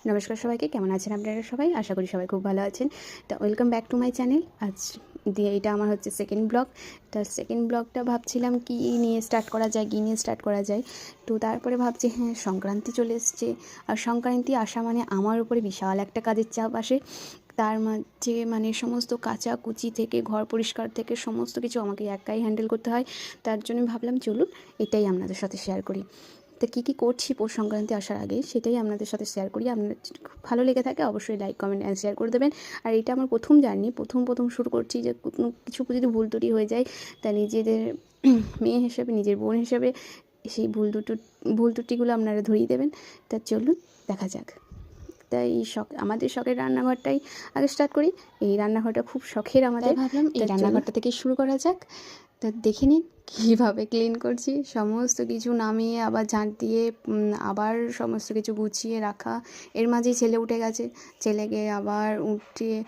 নমস্কার সবাইকে, কেমন আছেন আপনারা সবাই? আশা করি সবাই খুব ভালো আছেন। তো welcome back to my channel. আজ দিয়ে এটা আমার হচ্ছে সেকেন্ড ব্লগ। তা সেকেন্ড ব্লগটা ভাবছিলাম কী নিয়ে স্টার্ট করা যায়। তো তারপরে ভাবছি হ্যাঁ, সংক্রান্তি চলে এসছে, আর সংক্রান্তি আসা মানে আমার উপরে বিশাল একটা কাজের চাপ আসে। তার মাঝে মানে সমস্ত কাচাকুচি থেকে ঘর পরিষ্কার থেকে সমস্ত কিছু আমাকে একাই হ্যান্ডেল করতে হয়। তার জন্য ভাবলাম চলুন এটাই আপনাদের সাথে শেয়ার করি। তো কী কী করছি পৌষ সংক্রান্তি আসার আগে সেটাই আপনাদের সাথে শেয়ার করি। আপনার খুব ভালো লেগে থাকে অবশ্যই লাইক, কমেন্ট অ্যান্ড শেয়ার করে দেবেন। আর এটা আমার প্রথম জার্নি, প্রথম শুরু করছি, যে কোনো কিছু যদি ভুল ত্রুটি হয়ে যায় তা নিজেদের মেয়ে হিসেবে, নিজের বোন হিসেবে সেই ভুল ত্রুটিগুলো আপনারা ধরিয়ে দেবেন। তা চলুন দেখা যাক। তাই আমাদের শখের রান্নাঘরটাই আগে স্টার্ট করি। এই রান্নাঘরটা খুব শখের আমাদের, ভাবলাম এই রান্নাঘরটা থেকে শুরু করা যাক। তা দেখে নিন কীভাবে ক্লিন করছি, সমস্ত কিছু নামিয়ে আবার ঝাঁট দিয়ে আবার সমস্ত কিছু গুছিয়ে রাখা। এর মাঝেই ছেলে উঠে গেছে, ছেলেকে আবার উঠিয়ে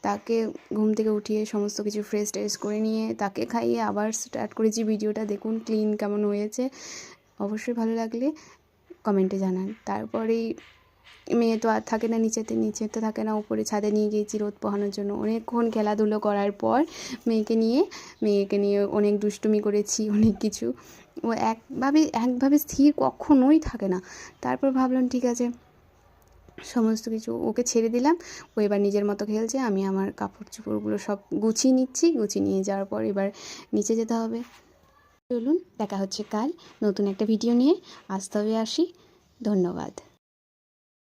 তাকে ঘুম থেকে উঠিয়ে সমস্ত কিছু ফ্রেশ ট্রেশ করে নিয়ে তাকে খাইয়ে আবার স্টার্ট করেছি ভিডিওটা। দেখুন ক্লিন কেমন হয়েছে, অবশ্যই ভালো লাগলে কমেন্টে জানান। তারপরেই মেয়ে তো আর থাকে না নিচে তো থাকে না, উপরে ছাদে নিয়ে গিয়েছি রোদ পোহানোর জন্য। অনেকক্ষণ খেলাধুলো করার পর মেয়েকে নিয়ে অনেক দুষ্টুমি করেছি, অনেক কিছু। ও একভাবে স্থির কখনোই থাকে না। তারপর ভাবলাম ঠিক আছে, সমস্ত কিছু ওকে ছেড়ে দিলাম, ও এবার নিজের মতো খেলছে। আমি আমার কাপড় চোপড়গুলো সব গুছিয়ে নিচ্ছি। গুছিয়ে নিয়ে যাওয়ার পর এবার নিচে যেতে হবে। চলুন দেখা হচ্ছে কাল নতুন একটা ভিডিও নিয়ে। আজ তবে আসি, ধন্যবাদ।